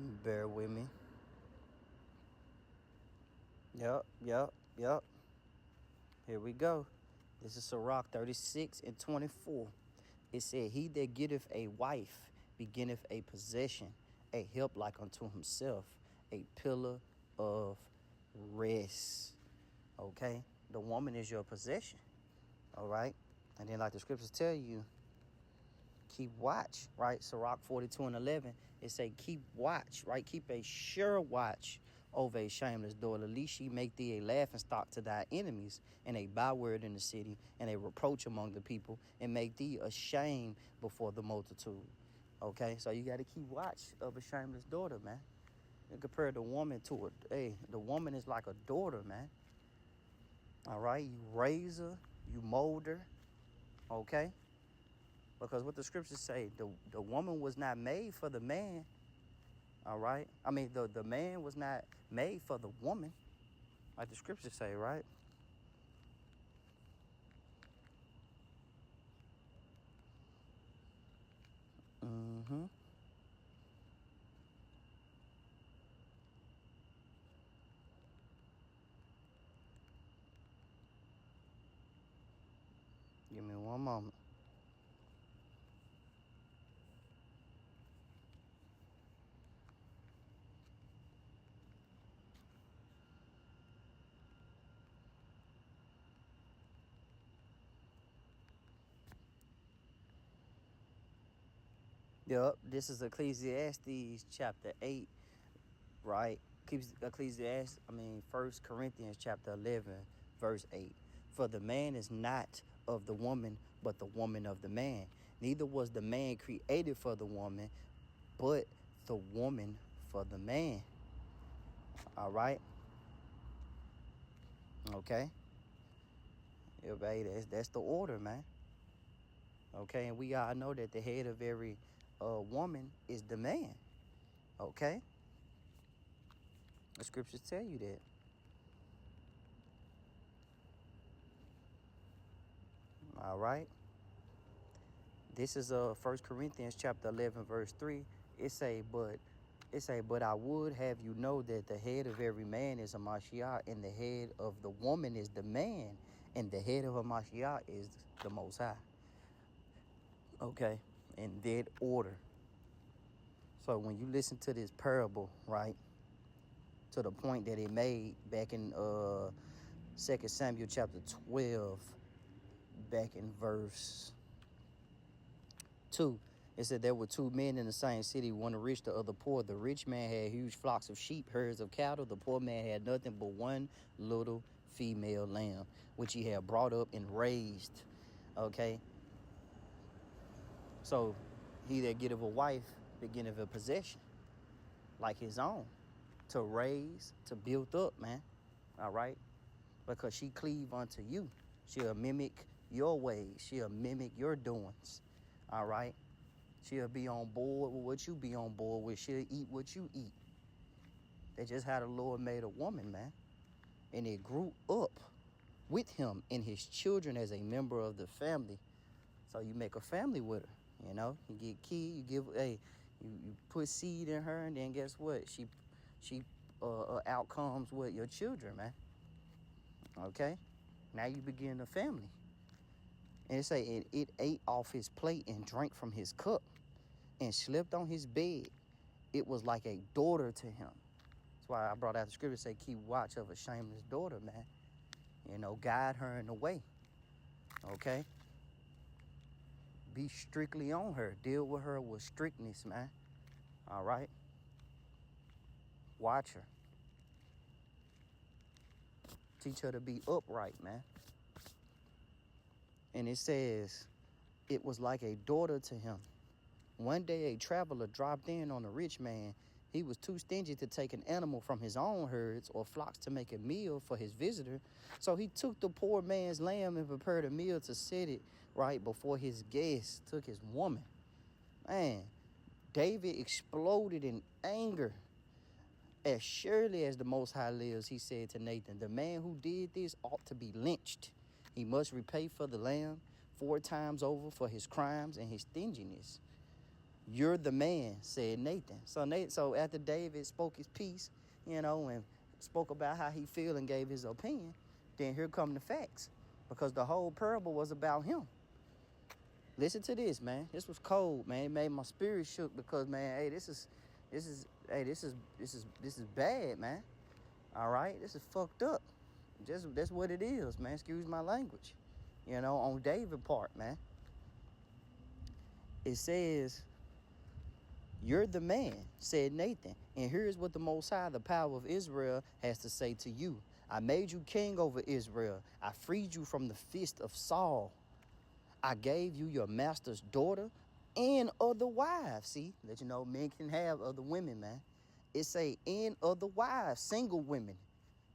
Bear with me. Yep. Here we go. This is Sirach 36 and 24. It said, He that getteth a wife beginneth a possession, a help like unto himself, a pillar of rest. Okay? The woman is your possession. All right? And then like the scriptures tell you, keep watch, right? Sirach 42 and 11, it say keep watch, right? Keep a sure watch over a shameless daughter, lest she make thee a laughing stock to thy enemies, and a byword in the city, and a reproach among the people, and make thee ashamed before the multitude. Okay, so you got to keep watch of a shameless daughter, man. And compare the woman to the woman is like a daughter, man. All right, you raise her, you mold her, okay? Because what the scriptures say, the woman was not made for the man. All right. I mean, the man was not made for the woman, like the scriptures say, right? Mm-hmm. Give me one moment. Yep. This is Ecclesiastes chapter 8, right? First Corinthians chapter 11, verse 8. For the man is not of the woman, but the woman of the man. Neither was the man created for the woman, but the woman for the man. All right. Okay. Everybody, that's the order, man. Okay. And we all know that the head of every woman is the man. Okay. The scriptures tell you that. All right. This is First Corinthians chapter 11, verse 3. It say, but I would have you know that the head of every man is a Mashiach, and the head of the woman is the man, and the head of a Mashiach is the Most High. Okay, in that order. So when you listen to this parable, right, to the point that it made back in 2 Samuel chapter 12, back in verse 2, it said there were two men in the same city, one rich, the other poor. The rich man had huge flocks of sheep, herds of cattle. The poor man had nothing but one little female lamb, which he had brought up and raised. Okay. So he that getteth a wife beginneth a possession like his own, to raise, to build up, man. All right. Because she cleave unto you. She'll mimic your ways. She'll mimic your doings. All right. She'll be on board with what you be on board with. She'll eat what you eat. That's just how the Lord made a woman, man. And it grew up with him and his children as a member of the family. So you make a family with her, you know. You get kids, you put seed in her, and then guess what? She outcomes with your children, man. Okay? Now you begin a family. And it say it ate off his plate and drank from his cup and slept on his bed. It was like a daughter to him. That's why I brought out the scripture, say keep watch of a shameless daughter, man. You know, guide her in the way. Okay? Be strictly on her. Deal with her with strictness, man. All right? Watch her. Teach her to be upright, man. And it says, it was like a daughter to him. One day a traveler dropped in on a rich man. He was too stingy to take an animal from his own herds or flocks to make a meal for his visitor. So he took the poor man's lamb and prepared a meal to set it right before his guest took his woman. Man, David exploded in anger. As surely as the Most High lives, he said to Nathan, the man who did this ought to be lynched. He must repay for the lamb 4 times over for his crimes and his stinginess. You're the man, said Nathan. So after David spoke his piece, and spoke about how he feel and gave his opinion, then here come the facts. Because the whole parable was about him. Listen to this, man. This was cold, man. It made my spirit shook because, man, hey, this is bad, man. All right, this is fucked up. That's what it is, man. Excuse my language. On David's part, man. It says, you're the man, said Nathan. And here's what the Most High, the power of Israel, has to say to you. I made you king over Israel. I freed you from the fist of Saul. I gave you your master's daughter and other wives. See, let you know men can have other women, man. It say and other wives, single women.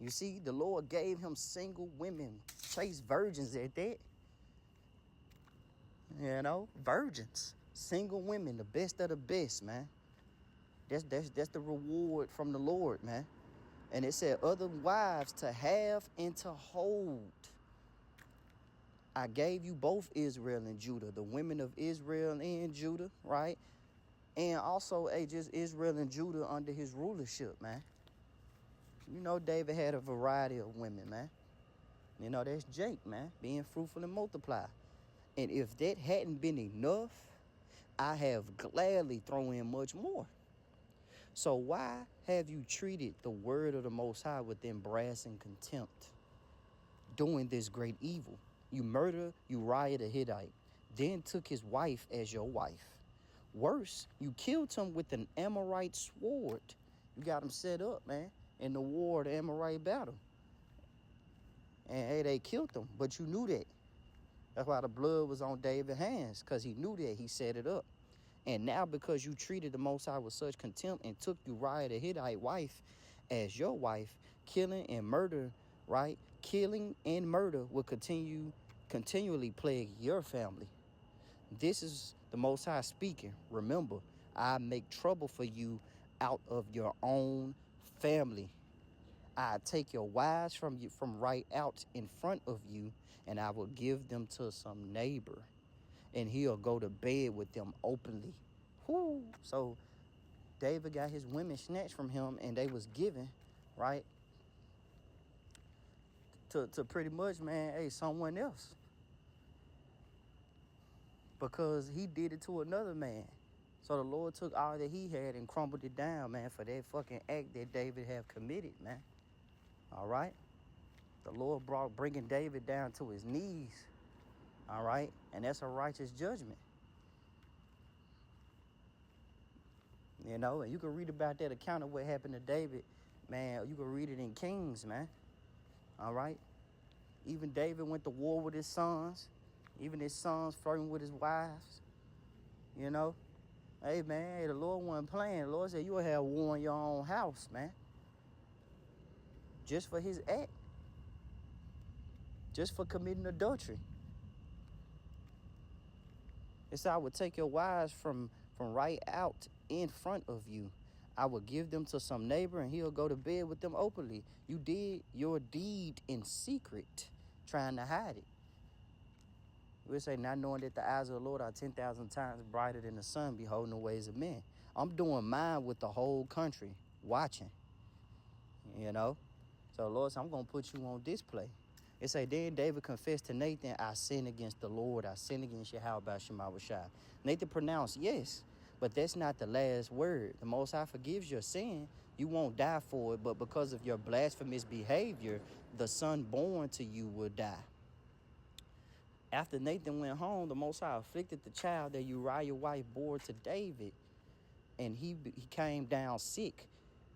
You see, the Lord gave him single women, chaste virgins at that. Virgins, single women, the best of the best, man. That's the reward from the Lord, man. And it said other wives to have and to hold. I gave you both Israel and Judah, the women of Israel and Judah, right? And also just Israel and Judah under his rulership, man. David had a variety of women, man. That's Jake, man, being fruitful and multiply. And if that hadn't been enough, I have gladly thrown in much more. So why have you treated the word of the Most High with embarrassing contempt, doing this great evil? You murdered Uriah the Hittite, then took his wife as your wife. Worse, you killed him with an Amorite sword. You got him set up, man, in the war, the Amorite battle. And hey, they killed him, but you knew that. That's why the blood was on David's hands, because he knew that. He set it up. And now because you treated the Most High with such contempt and took Uriah the Hittite wife as your wife, killing and murder, right? Killing and murder will continually plague your family. This is the Most High speaking. Remember, I make trouble for you out of your own family. I take your wives from you, from right out in front of you, and I will give them to some neighbor, and he'll go to bed with them openly. Whoo! So David got his women snatched from him, and they was given, right, to pretty much, man, someone else. Because he did it to another man. So the Lord took all that he had and crumbled it down, man, for that fucking act that David have committed, man. All right? The Lord bringing David down to his knees. All right? And that's a righteous judgment. And you can read about that account of what happened to David, man. You can read it in Kings, man. All right? Even David went to war with his sons. Even his sons flirting with his wives. Hey, man, the Lord wasn't playing. The Lord said you will have war in your own house, man. Just for his act. Just for committing adultery. It's I would take your wives from right out in front of you. I will give them to some neighbor and he'll go to bed with them openly. You did your deed in secret, trying to hide it. We'll say, not knowing that the eyes of the Lord are 10,000 times brighter than the sun, beholding the ways of men. I'm doing mine with the whole country, watching. So the Lord said, I'm going to put you on display. It say, then David confessed to Nathan, I sinned against the Lord. I sinned against Yahweh Shemawashai. Nathan pronounced, yes, but that's not the last word. The Most High forgives your sin. You won't die for it, but because of your blasphemous behavior, the son born to you will die. After Nathan went home, the Most High afflicted the child that Uriah's wife bore to David, and he came down sick.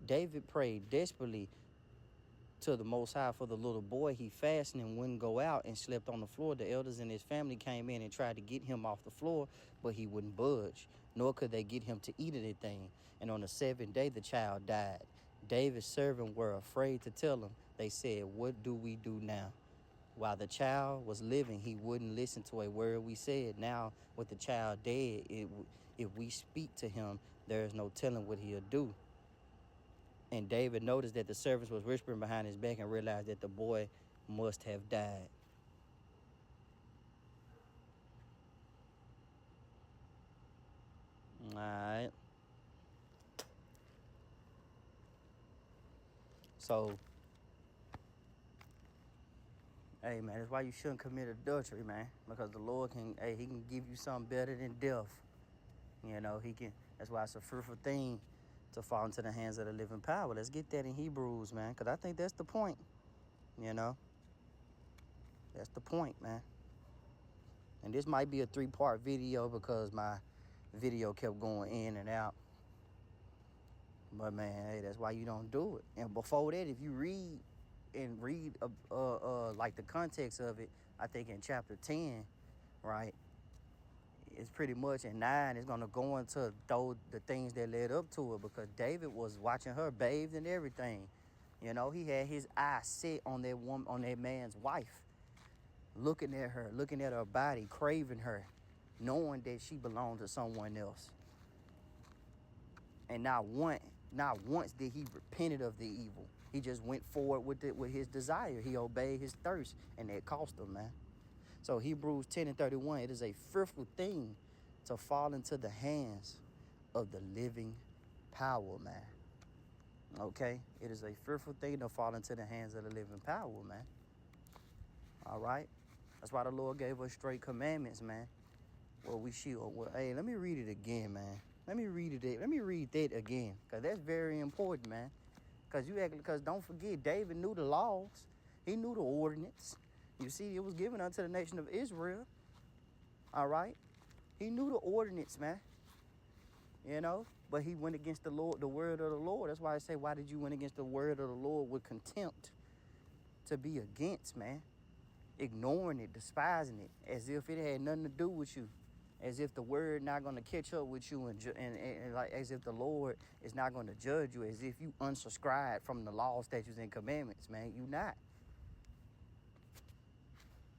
David prayed desperately to the Most High for the little boy. He fasted and wouldn't go out and slept on the floor. The elders in his family came in and tried to get him off the floor, but he wouldn't budge, nor could they get him to eat anything. And on the seventh day, the child died. David's servants were afraid to tell him. They said, what do we do now? While the child was living, he wouldn't listen to a word we said. Now, with the child dead, if we speak to him, there is no telling what he'll do. And David noticed that the servants was whispering behind his back and realized that the boy must have died. All right. So, hey, man, that's why you shouldn't commit adultery, man. Because the Lord he can give you something better than death. You know, he can. That's why it's a fearful thing to fall into the hands of the living power. Let's get that in Hebrews, man, because I think that's the point. You know, that's the point, man. And this might be a 3-part video because my video kept going in and out. But, man, hey, that's why you don't do it. And before that, if you read like the context of it, I think in chapter 10, right, it's pretty much in 9, it's going to go into the things that led up to it, because David was watching her bathed and everything. You know, he had his eye set on that woman, on that man's wife, looking at her body, craving her, knowing that she belonged to someone else. And not once did he repented of the evil. He just went forward with his desire. He obeyed his thirst, and it cost him, man. So Hebrews 10:31, it is a fearful thing to fall into the hands of the living power, man. Okay? It is a fearful thing to fall into the hands of the living power, man. All right? That's why the Lord gave us straight commandments, man. Hey, let me read it again, man. Let me read that again, because that's very important, man. Because don't forget, David knew the laws. He knew the ordinance. You see, it was given unto the nation of Israel. All right? He knew the ordinance, man. You know? But he went against the Lord, the word of the Lord. That's why I say, why did you went against the word of the Lord with contempt? To be against, man. Ignoring it, despising it, as if it had nothing to do with you. As if the word not going to catch up with you, and like as if the Lord is not going to judge you, as if you unsubscribe from the law, statutes, and commandments, man. You not.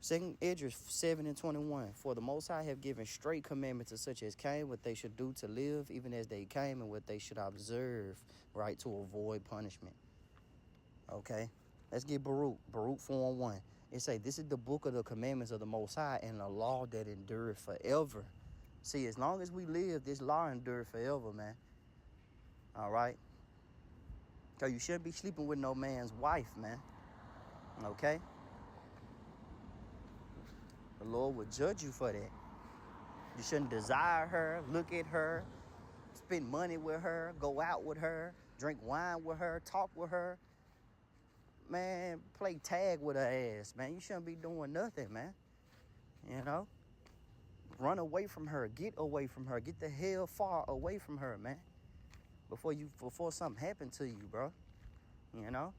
2 Esdras 7:21. For the Most High have given straight commandments to such as came, what they should do to live, even as they came, and what they should observe, right, to avoid punishment. Okay? Let's get Baruch 4:1. It say, this is the book of the commandments of the Most High, and the law that endureth forever. See, as long as we live, this law endure forever, man. All right? Because you shouldn't be sleeping with no man's wife, man. Okay? The Lord will judge you for that. You shouldn't desire her, look at her, spend money with her, go out with her, drink wine with her, talk with her. Man, play tag with her ass, man. You shouldn't be doing nothing, man. You know? Run away from her. Get away from her. Get the hell far away from her, man. Before something happened to you, bro. You know?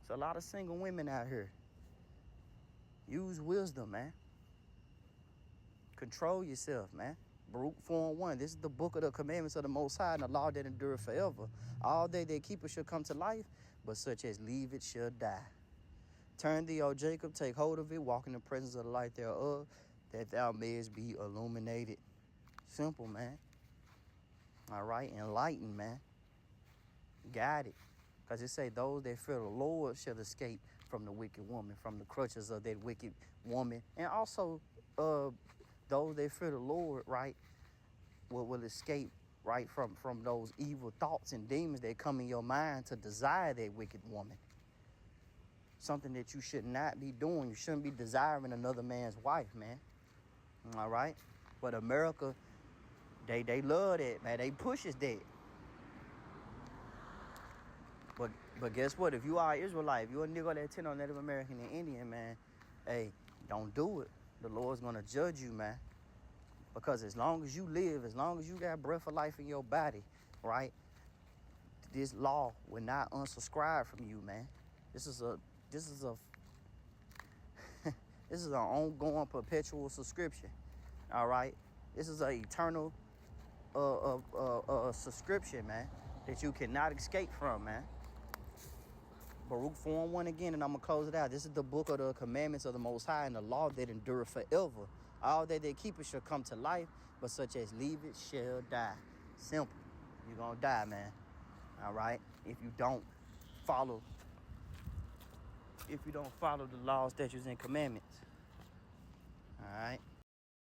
There's a lot of single women out here. Use wisdom, man. Control yourself, man. Baruch 4:1. This is the book of the commandments of the Most High, and the law that endure forever. All day they keep it shall come to life, but such as leave it shall die. Turn thee, O Jacob, take hold of it, walk in the presence of the light thereof, that thou mayest be illuminated. Simple, man. All right? Enlightened, man. Guided. Because it say, those that fear the Lord shall escape from the wicked woman, from the crutches of that wicked woman. And also, those that fear the Lord, right, will escape, right, from those evil thoughts and demons that come in your mind to desire that wicked woman. Something that you should not be doing. You shouldn't be desiring another man's wife, man. All right? But America, they love that, man. They pushes that. But guess what? If you are an Israelite, if you're a nigga that tend on Native American and Indian, man, hey, don't do it. The Lord's going to judge you, man. Because as long as you live, as long as you got breath of life in your body, right, this law will not unsubscribe from you, man. This is an ongoing perpetual subscription. All right? This is an eternal subscription, man, that you cannot escape from, man. Baruch 4:1 again, and I'm going to close it out. This is the book of the commandments of the Most High, and the law that endure forever. All that they keep it shall come to life, but such as leave it shall die. Simple. You're going to die, man. All right? If you don't follow the law, statutes, and commandments.